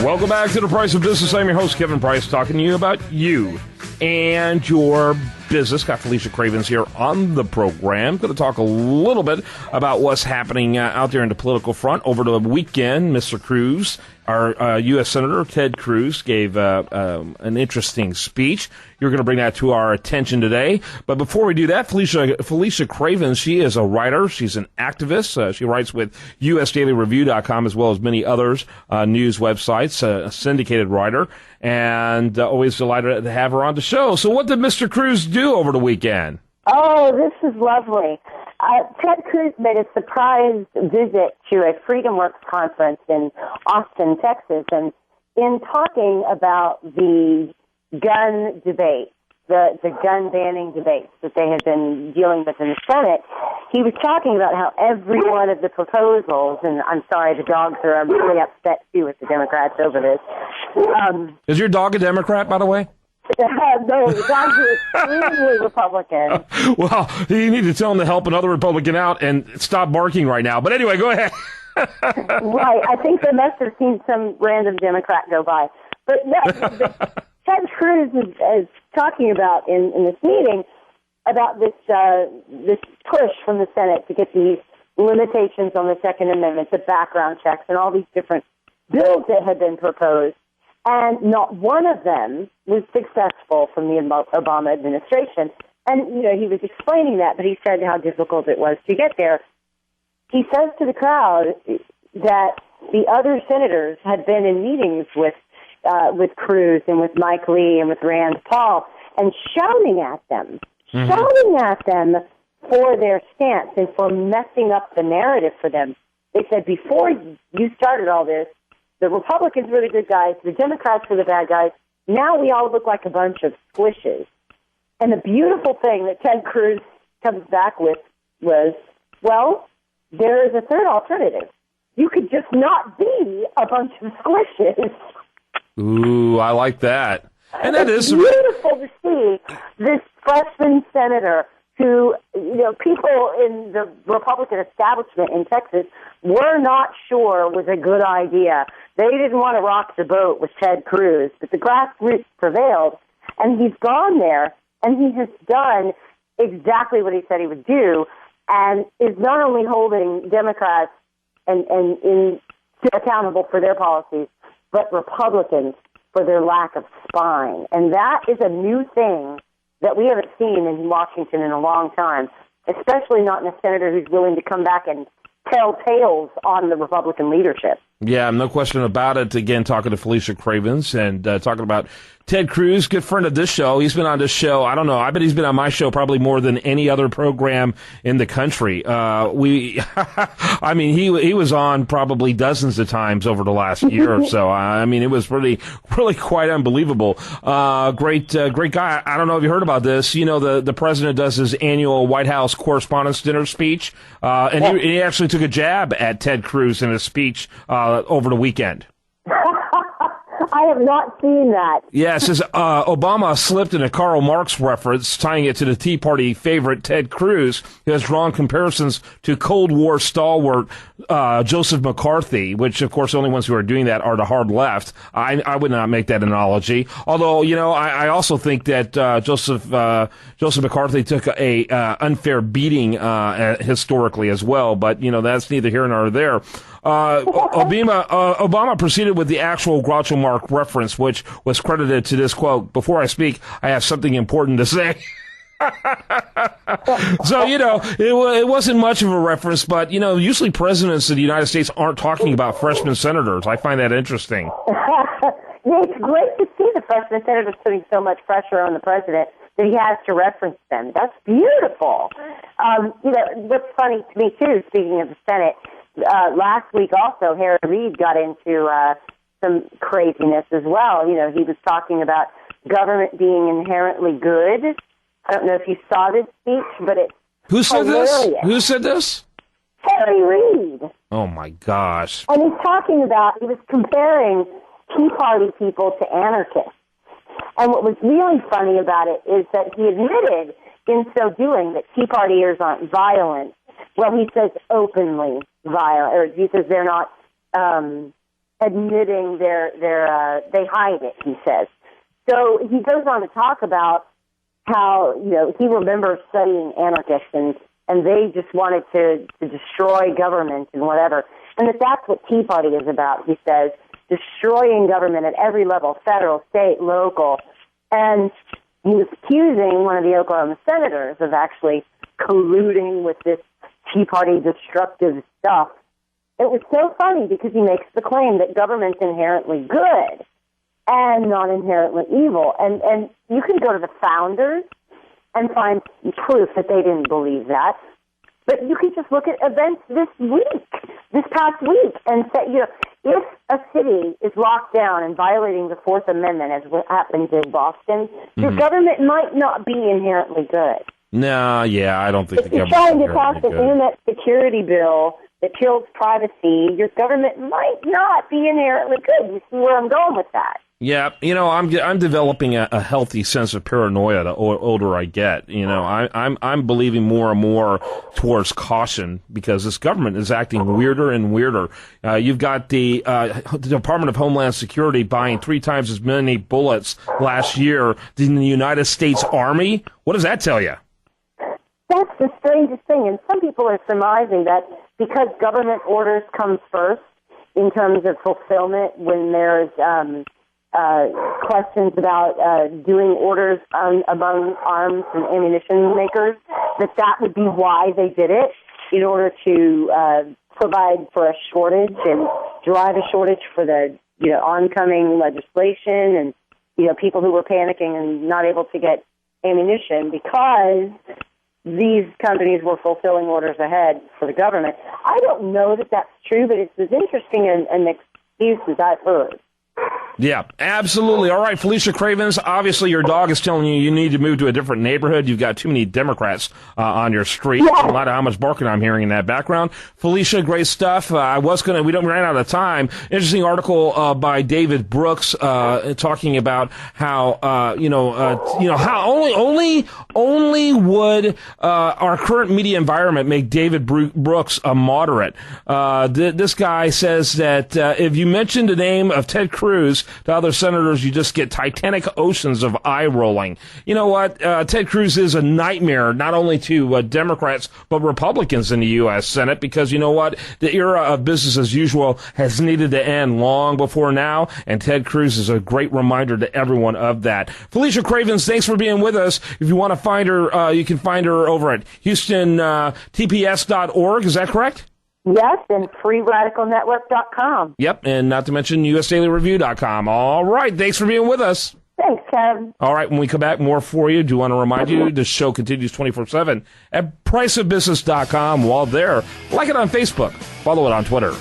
Welcome back to The Price of Business. I'm your host, Kevin Price, talking to you about you and your business. Got Felicia Cravens here on the program. Going to talk a little bit about what's happening out there in the political front. Over the weekend, Mr. Cruz, our U.S. Senator Ted Cruz, gave an interesting speech. You're going to bring that to our attention today. But before we do that, Felicia Cravens, she is a writer. She's an activist. She writes with USDailyReview.com as well as many others news websites, a syndicated writer, and always delighted to have her on the show. So what did Mr. Cruz do over the weekend? Oh, this is lovely. Ted Cruz made a surprise visit to a Freedom Works conference in Austin, Texas, and in talking about the gun debate, the gun banning debates that they had been dealing with in the Senate, he was talking about how every one of the proposals, and I'm sorry, the dogs are really upset too with the Democrats over this. Is your dog a Democrat, by the way? No, the dogs are extremely Republican. Well, you need to tell him to help another Republican out and stop barking right now. But anyway, go ahead. Right. I think they must have seen some random Democrat go by. But no, Ted Cruz is talking about in this meeting about this push from the Senate to get these limitations on the Second Amendment, the background checks, and all these different bills that had been proposed. And not one of them was successful from the Obama administration. And, you know, he was explaining that, but he said how difficult it was to get there. He says to the crowd that the other senators had been in meetings with Cruz and with Mike Lee and with Rand Paul and shouting at them for their stance and for messing up the narrative for them. They said, before you started all this, the Republicans were the good guys, the Democrats were the bad guys. Now we all look like a bunch of squishes. And the beautiful thing that Ted Cruz comes back with was, well, there is a third alternative. You could just not be a bunch of squishes. Ooh, I like that. And that is beautiful to see this freshman senator who, you know, people in the Republican establishment in Texas were not sure was a good idea. They didn't want to rock the boat with Ted Cruz, but the grassroots prevailed, and he's gone there, and he has done exactly what he said he would do, and is not only holding Democrats and accountable for their policies, but Republicans for their lack of spine. And that is a new thing that we haven't seen in Washington in a long time, especially not in a senator who's willing to come back and tell tales on the Republican leadership. Yeah, no question about it. Again, talking to Felicia Cravens and talking about Ted Cruz, good friend of this show. He's been on this show, I don't know, I bet he's been on my show probably more than any other program in the country. I mean, he was on probably dozens of times over the last year or so. I mean, it was really quite unbelievable. Great guy. I don't know if you heard about this. You know, the president does his annual White House Correspondents' Dinner speech, and he actually took a jab at Ted Cruz in his speech over the weekend. I have not seen that. Yeah, it says Obama slipped in a Karl Marx reference, tying it to the Tea Party favorite Ted Cruz, who has drawn comparisons to Cold War stalwart Joseph McCarthy, which, of course, the only ones who are doing that are the hard left. I would not make that analogy. Although, you know, I also think that Joseph McCarthy took a unfair beating historically as well. But, you know, that's neither here nor there. Obama proceeded with the actual Groucho Marx reference, which was credited to this quote, "Before I speak, I have something important to say." So, you know, it wasn't much of a reference, but, you know, usually presidents of the United States aren't talking about freshman senators. I find that interesting. It's great to see the freshman senators putting so much pressure on the president that he has to reference them. That's beautiful. You know, what's funny to me, too, speaking of the Senate, last week also, Harry Reid got into some craziness as well. You know, he was talking about government being inherently good. I don't know if you saw this speech, but it's Who said hilarious. this? Who said this? Harry Reid. Oh, my gosh. And he was comparing Tea Party people to anarchists. And what was really funny about it is that he admitted in so doing that Tea Partiers aren't violent. Well, he says openly violent, or he says they're not, and admitting they hide it, he says. So he goes on to talk about how, he remembers studying anarchists and they just wanted to destroy government and whatever. And that's what Tea Party is about, he says, destroying government at every level, federal, state, local. And he was accusing one of the Oklahoma senators of actually colluding with this Tea Party destructive stuff. It was so funny because he makes the claim that government's inherently good and not inherently evil. And you can go to the founders and find proof that they didn't believe that. But you can just look at events this past week, and say, if a city is locked down and violating the Fourth Amendment, as what happened in Boston, your government might not be inherently good. No, yeah, I don't think if you're trying to pass an internet security bill that kills privacy, your government might not be inherently good. You see where I'm going with that? Yeah, I'm developing a healthy sense of paranoia the older I get. I'm believing more and more towards caution because this government is acting weirder and weirder. You've got the Department of Homeland Security buying 3 times as many bullets last year than the United States Army. What does that tell you? That's the strangest thing, and some people are surmising that because government orders come first in terms of fulfillment when there's questions about doing orders among arms and ammunition makers, that would be why they did it, in order to provide for a shortage and drive a shortage for the oncoming legislation and people who were panicking and not able to get ammunition because these companies were fulfilling orders ahead for the government. I don't know that that's true, but it's as interesting an excuse as I've heard. Yeah, absolutely. All right, Felicia Cravens, obviously your dog is telling you need to move to a different neighborhood. You've got too many Democrats on your street. Yeah. A lot of how much barking I'm hearing in that background. Felicia, great stuff. We ran out of time. Interesting article by David Brooks talking about how how only would our current media environment make David Brooks a moderate. This guy says that if you mention the name of Ted Cruz to other senators, you just get titanic oceans of eye rolling. You know what? Ted Cruz is a nightmare, not only to Democrats, but Republicans in the U.S. Senate, because you know what? The era of business as usual has needed to end long before now, and Ted Cruz is a great reminder to everyone of that. Felicia Cravens, thanks for being with us. If you want to find her, you can find her over at HoustonTPS.org. Is that correct? Yes, and freeradicalnetwork.com. Yep, and not to mention USDailyReview.com. All right, thanks for being with us. Thanks, Kevin. All right, when we come back, more for you. Do want to remind you, this show continues 24/7 at priceofbusiness.com. While there, like it on Facebook, follow it on Twitter.